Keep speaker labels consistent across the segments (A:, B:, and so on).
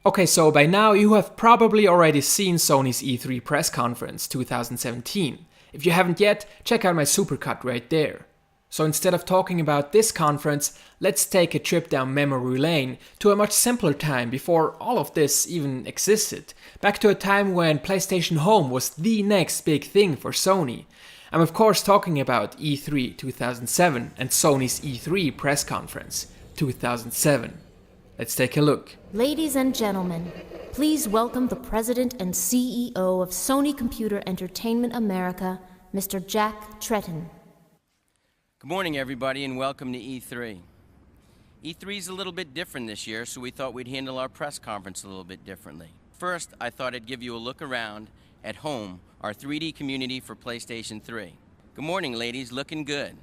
A: Okay, so by now you have probably already seen Sony's E3 press conference 2017. If you haven't yet, check out my supercut right there. So instead of talking about this conference, let's take a trip down memory lane to a much simpler time before all of this even existed. Back to a time when PlayStation Home was the next big thing for Sony. I'm of course talking about E3 2007 and Sony's E3 press conference 2007. Let's take a look.
B: Ladies and gentlemen, please welcome the President and CEO of Sony Computer Entertainment America, Mr. Jack Tretton.
C: Good morning, everybody, and welcome to E3. E3 is a little bit different this year, so we thought we'd handle our press conference a little bit differently. First, I thought I'd give you a look around at home, our 3D community for PlayStation 3. Good morning, ladies, looking good.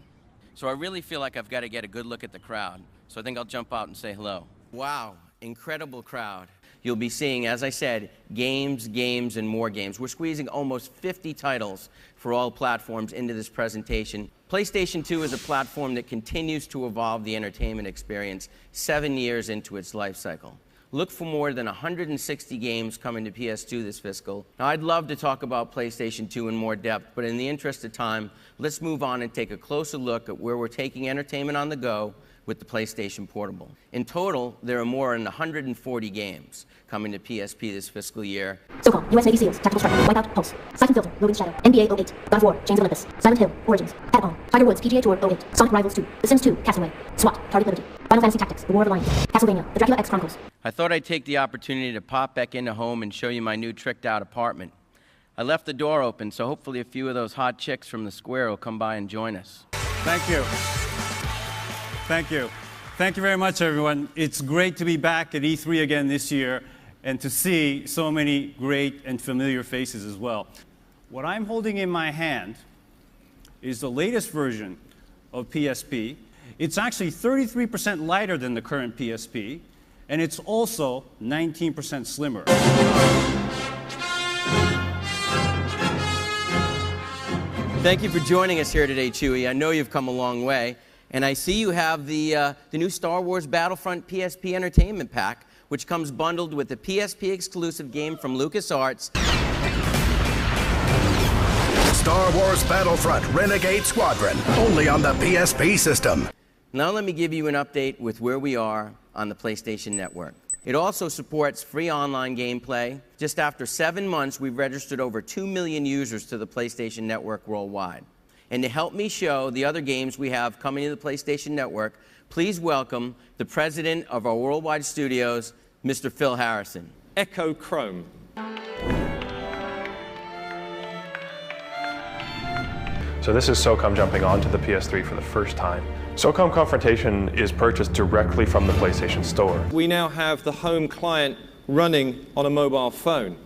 C: So I really feel like I've got to get a good look at the crowd, so I think I'll jump out and say hello. Wow, incredible crowd. You'll be seeing, as I said, games, and more games. We're squeezing almost 50 titles for all platforms into this presentation. PlayStation 2 is a platform that continues to evolve the entertainment experience 7 years into its life cycle. Look for more than 160 games coming to PS2 this fiscal. Now, I'd love to talk about PlayStation 2 in more depth, but in the interest of time, let's move on and take a closer look at where we're taking entertainment on the go with the PlayStation Portable. In total, there are more than 140 games coming to PSP this fiscal year.
D: SOCOM, US Navy SEALs, Tactical Strike, Wipeout, Pulse, Siphon Filter, Logan's Shadow, NBA 08, God of War, Chains of Olympus, Silent Hill, Origins, Pat-On, Tiger Woods, PGA Tour 08, Sonic Rivals 2, The Sims 2, Castaway, SWAT, Target Liberty, Final Fantasy Tactics, The War of the Lions, Castlevania, The Dracula X Chronicles.
C: I thought I'd take the opportunity to pop back into home and show you my new tricked-out apartment. I left the door open, so hopefully a few of those hot chicks from the square will come by and join us.
E: Thank you. Thank you. Thank you very much, everyone. It's great to be back at E3 again this year and to see so many great and familiar faces as well. What I'm holding in my hand is the latest version of PSP. It's actually 33% lighter than the current PSP, and it's also 19% slimmer.
C: Thank you for joining us here today, Chewie. I know you've come a long way. And I see you have the new Star Wars Battlefront PSP Entertainment Pack, which comes bundled with the PSP exclusive game from LucasArts.
F: Star Wars Battlefront Renegade Squadron, only on the PSP system.
C: Now let me give you an update with where we are on the PlayStation Network. It also supports free online gameplay. Just after 7 months, we've registered over 2 million users to the PlayStation Network worldwide. And to help me show the other games we have coming to the PlayStation Network, please welcome the president of our worldwide studios, Mr. Phil Harrison.
G: Echo Chrome.
H: So this is SOCOM jumping onto the PS3 for the first time. SOCOM Confrontation is purchased directly from the PlayStation Store.
G: We now have the home client running on a mobile phone.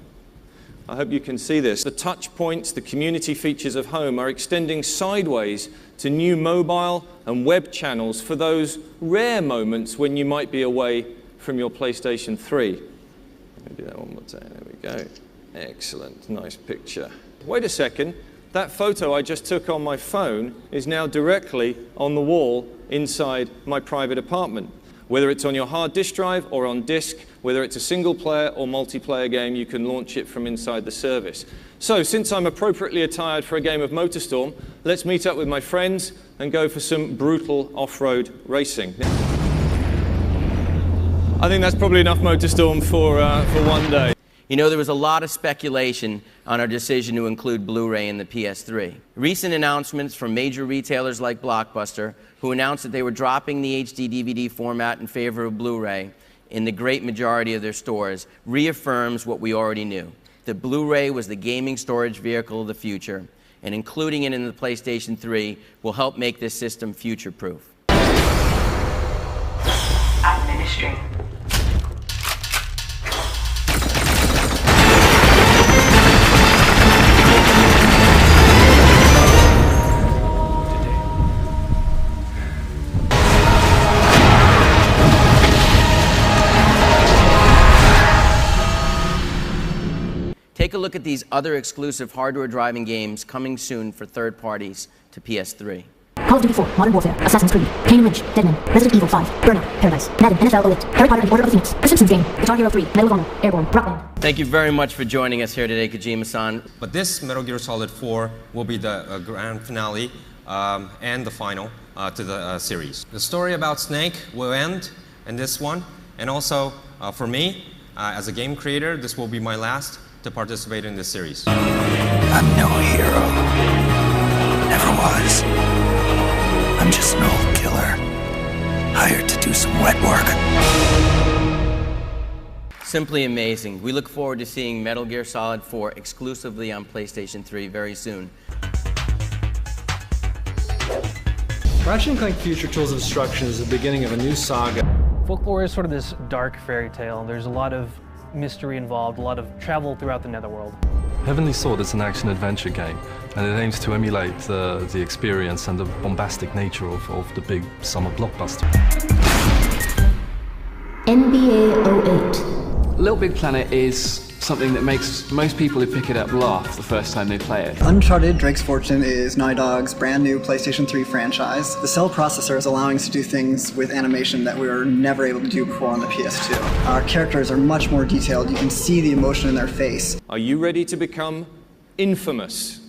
G: I hope you can see this. The touch points, the community features of home are extending sideways to new mobile and web channels for those rare moments when you might be away from your PlayStation 3. Let me do that one more time. There we go. Excellent. Nice picture. Wait a second. That photo I just took on my phone is now directly on the wall inside my private apartment. Whether it's on your hard disk drive or on disk, whether it's a single player or multiplayer game, you can launch it from inside the service. So, since I'm appropriately attired for a game of MotorStorm, let's meet up with my friends and go for some brutal off-road racing. I think that's probably enough MotorStorm for one day.
C: You know, there was a lot of speculation on our decision to include Blu-ray in the PS3. Recent announcements from major retailers like Blockbuster, who announced that they were dropping the HD-DVD format in favor of Blu-ray in the great majority of their stores, reaffirms what we already knew, that Blu-ray was the gaming storage vehicle of the future, and including it in the PlayStation 3 will help make this system future-proof.
I: Administering.
C: Take a look at these other exclusive hardware driving games coming soon for third parties to PS3.
D: Call Call of Duty 4, Modern Warfare, Assassin's Creed, Kane and Lynch, Deadman, Resident Evil 5, Burnout, Paradise, Madden, NFL 08, Harry Potter and the Order of the Phoenix, The Simpsons game, Guitar Hero 3, Medal of Honor, Airborne, Rock Band.
C: Thank you very much for joining us here today, Kojima-san.
I: But this Metal Gear Solid 4 will be the grand finale and the final to the series. The story about Snake will end in this one, and also for me, as a game creator, this will be my last to participate in this series.
J: I'm no hero. Never was. I'm just an old killer, hired to do some wet work.
C: Simply amazing. We look forward to seeing Metal Gear Solid 4 exclusively on PlayStation 3 very soon.
K: Ratchet & Clank Future Tools of Destruction is the beginning of a new saga.
L: Folklore is sort of this dark fairy tale. There's a lot of mystery involved, a lot of travel throughout the netherworld.
M: Heavenly Sword is an action-adventure game, and it aims to emulate the experience and the bombastic nature of the big summer blockbuster.
B: NBA 08.
N: Little Big Planet is something that makes most people who pick it up laugh the first time they play it.
O: Uncharted Drake's Fortune is Naughty Dog's brand new PlayStation 3 franchise. The cell processor is allowing us to do things with animation that we were never able to do before on the PS2. Our characters are much more detailed. You can see the emotion in their face.
G: Are you ready to become infamous?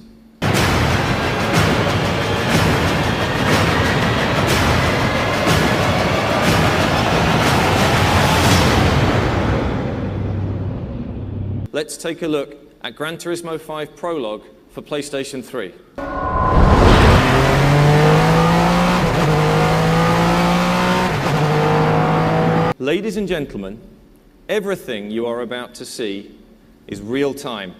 G: Let's take a look at Gran Turismo 5 Prologue for PlayStation 3. Ladies and gentlemen, everything you are about to see is real time.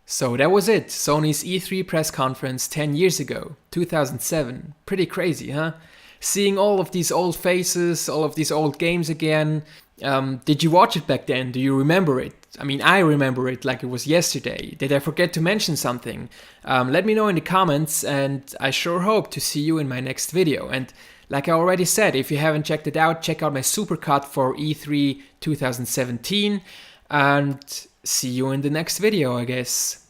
A: So that was it, Sony's E3 press conference 10 years ago, 2007. Pretty crazy, huh? Seeing all of these old faces, all of these old games again. Did you watch it back then? Do you remember it? I mean, I remember it like it was yesterday. Did I forget to mention something? Let me know in the comments, and I sure hope to see you in my next video. And like I already said, if you haven't checked it out, check out my supercut for E3 2017. And see you in the next video, I guess.